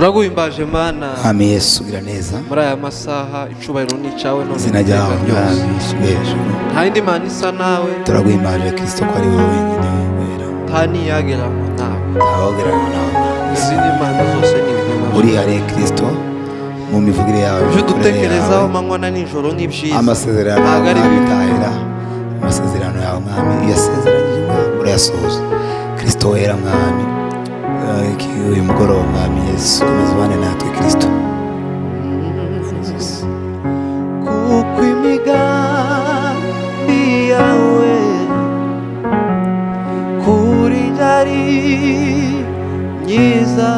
turaguhimbaje Mana Mwami Yesu gira neza muri aya masaha icubahiro ni cyawe none izina ryawe ryose hejuru nta yindi Mana isa nawe turaguhimbaje Kristo ko ari wowe wenyine wera nta niyagereranywa nawe ntawogereranywa nawe izindi Mana zose ni ibinyoma uri hariya Kristo mu mivugire yawe ibyo dutekerezaho manywa na nijoro ni byiza amasezerano yawe bitahera amasezerano yawe Mwami uyasezeranyije Mwami urayasohoza Kristo wera Mwami uyu mugoroba Mwami Yesu komeza ubane natwe Kristo kuko imigambi yawe kuri ari myiza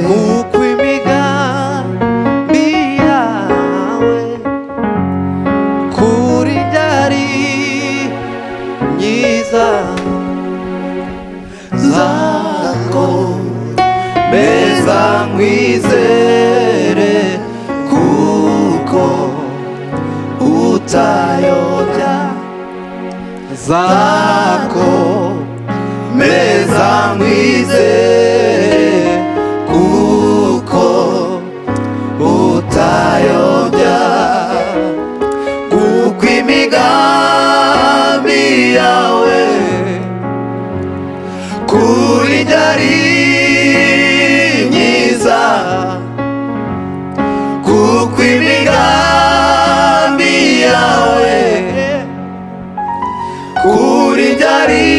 kuko imigambi yawe kuri ari myiza zako beza mwizere kuko utayobya zako beza mwizere kuko utayobya kuko imigambi yawe kuri ari myiza kuko imigambi yawe kuri ari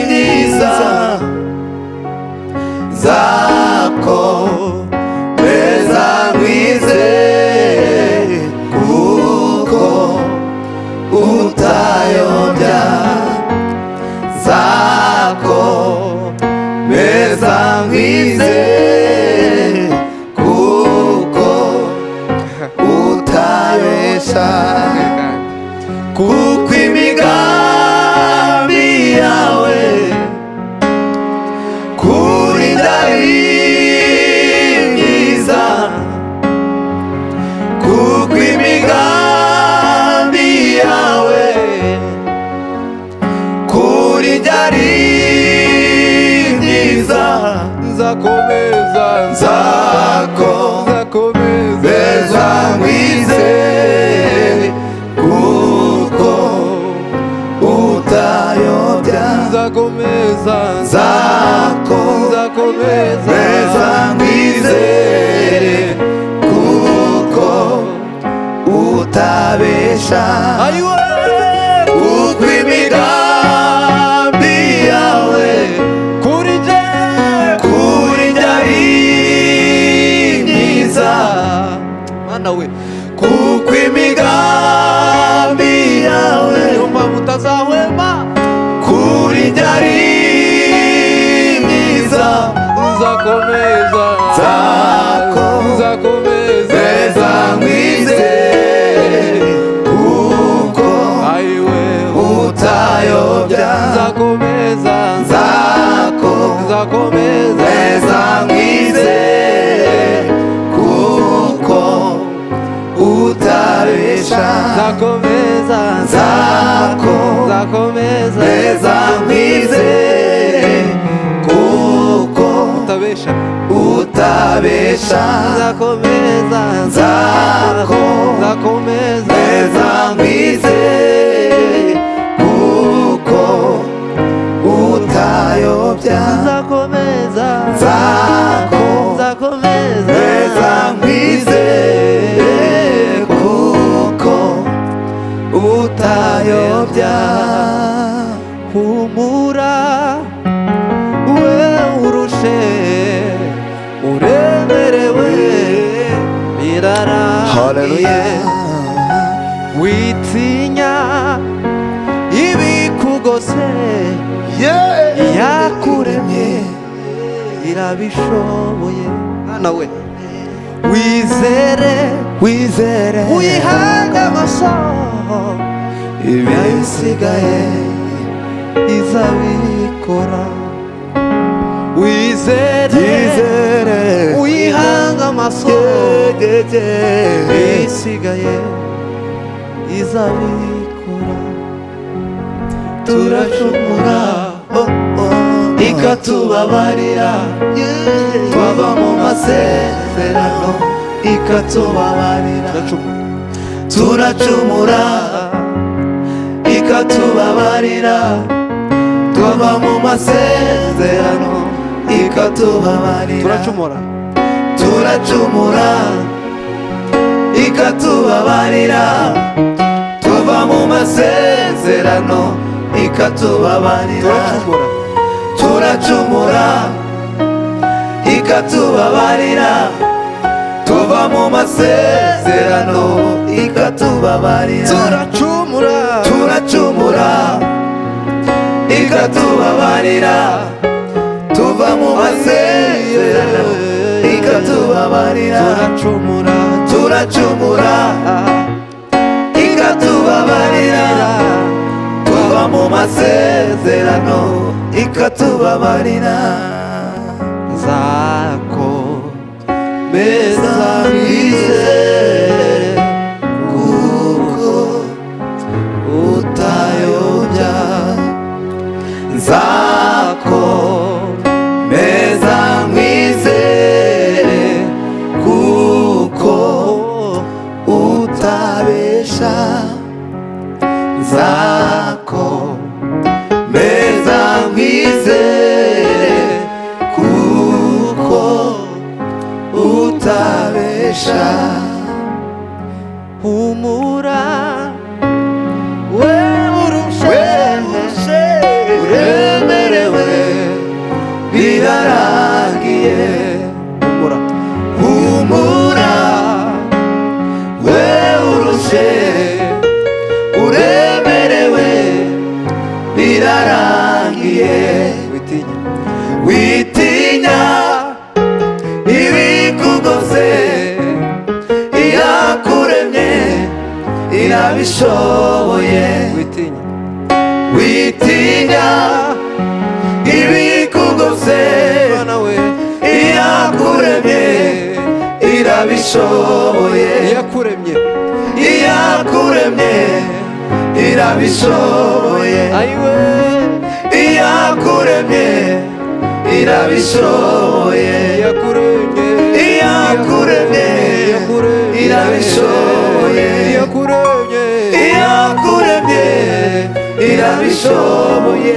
myiza zako beza mwizere kuko utayobya zako beza mwizere kuko utabesha kuko imigambi yawe kuri ari myiza kuko imigambi yawe kuri ari myiza nzakomeza nzakomeza mwizere kuko utayobya nzakomeza mwizere kuko utabesha kuko imigambi yawe kuri ari myiza Mana we kuko imigambi yawe yumva mutazahwema kuri ari myiza nzakomeza mwizere kuko utayobya nzakomeza mwizere kuko utabesha nzakomeza mwizere kuko utabesha nzakomeza mwizere kuko utayobya nzakomeza mwizere kuko utayobya humura we urushe uremerewe birarangiye witinya ibikugose yakuremye irabishoboye Mana we wizere wihange amaso ibisigaye izabikora wizere wihange amaso ibisigaye izabikora turacumura ikatubabarira twava mu masezerano ikatubabarira turacumura ikatubabarira twava mu masezerano ikatubabarira turacumura ikatubabarira tuva mu masezerano ikatubabarira turacumura ikatubabarira tuva mu masezerano ikatubabarira turacumura ikatubabarira tuva mu masezerano ikatubabarira turacumura ikatubabarira tuva mu masezerano ikatubabarira zako meza mwizere kuko utayobya zako meza mwizere kuko utabesha zako meza mwizere kuko utabesha humura we urushe uremerewe birarangiye humura we urushe uremerewe birarangiye witinya ibikugose iyakuremye irabishoboye witinya ibikugose iyakuremye irabishoboye iyakuremye irabishoboye iyakuremye irabishoboye iyakuremye irabishoboye iyakuremye irabishoboye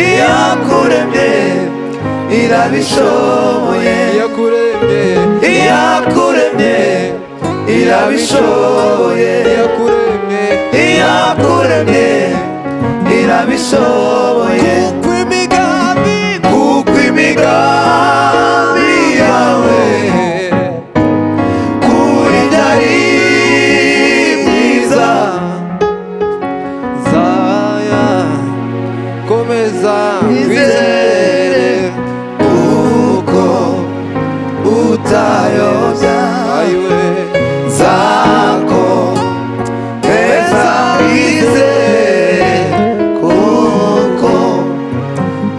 iyakuremye irabishoboye iyakuremye irabishoboye iyakuremye irabishoboye kuko imigambi yawe kuri ari myiza zaya komeza wizere kuko utayobya zako meza wizere kuko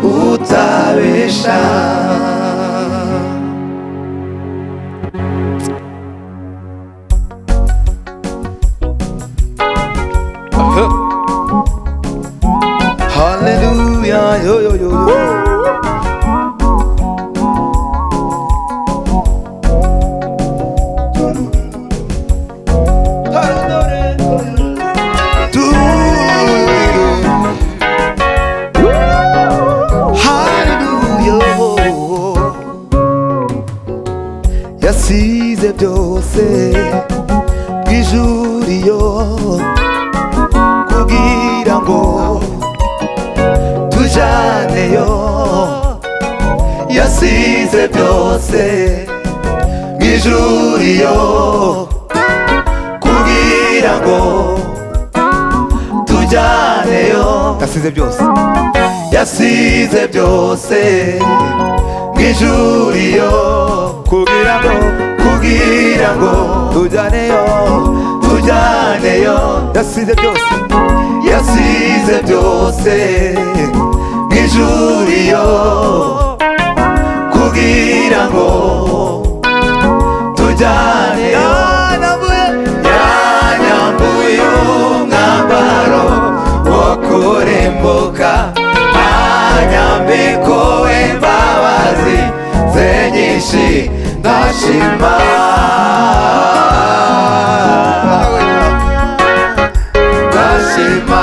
utabesha Hallelujah, yo yo yo yo. Yasize byose bw'ijuriyo kugira ngo tujaneyo yasize byose bw'ijuriyo kugira ngo tujaneyo yasize byose bw'ijuriyo kugira ngo tujaneyo yasize byose bw'ijuriyo kugira ngo tujaneyo yanyambuye umwambaro wo kurembuka anyambiko imbabazi ze nyinshi ndashima ndashima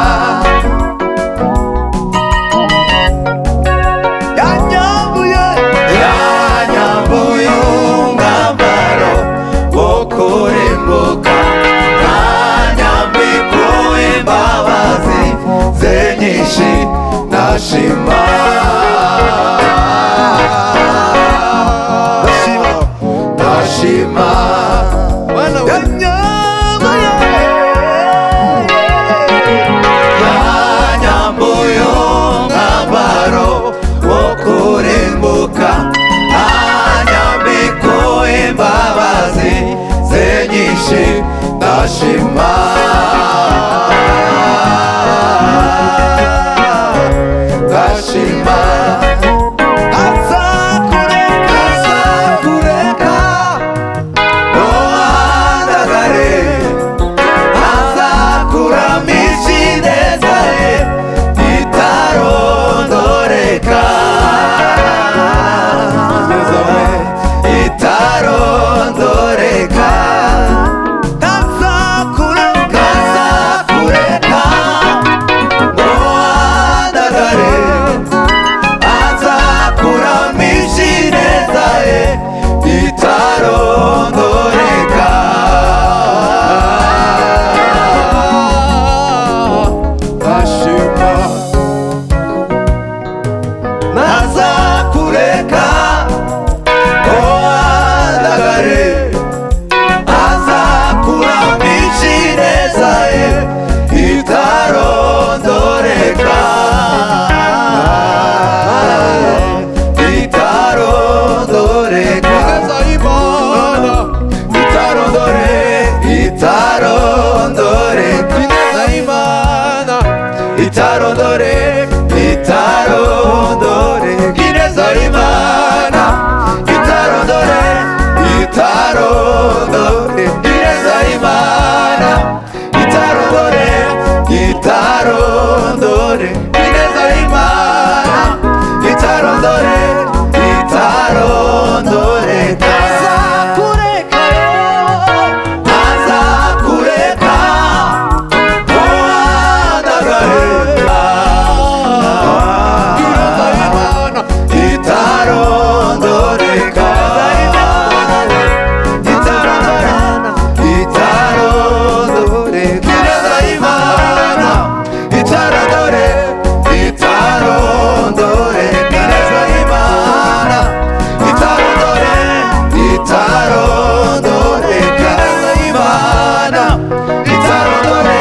yanyambuye umwambaro wo kurimbuka anyambiko imbabazi ze nyinshi ndashima ndashima yanyambuye umwambaro wo kurimbuka anyambiko imbabazi ze nyinshi ndashima ndashima azakureka ngo andagare azakuramisha ineza ye itarondoreka itarondoreka azakureka ngo andagare azakuramisha ineza ye itarondoreka ndashima nazakureka ngo andagare azakuramisha ineza ye itarondoreka itarondoreka itarondore itarondore ineza y'Imana itarondore itarondore ineza y'Imana itarondore itarondore ineza y'Imana itarondore itarondore azakureka azakureka ngo andagare itarondoreka itarondoreka ineza y'Imana itarondore itarondoreka ineza y'Imana itarondore itarondoreka ineza y'Imana itarondore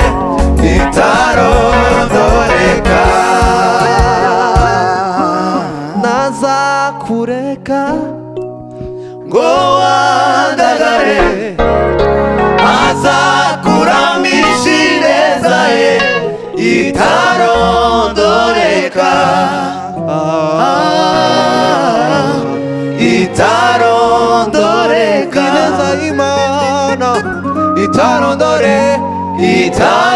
itarondoreka nazakureka ngo andagare azakuramisha ineza ye itarondoreka itarondoreka ineza y'Imana itarondore itarondoreka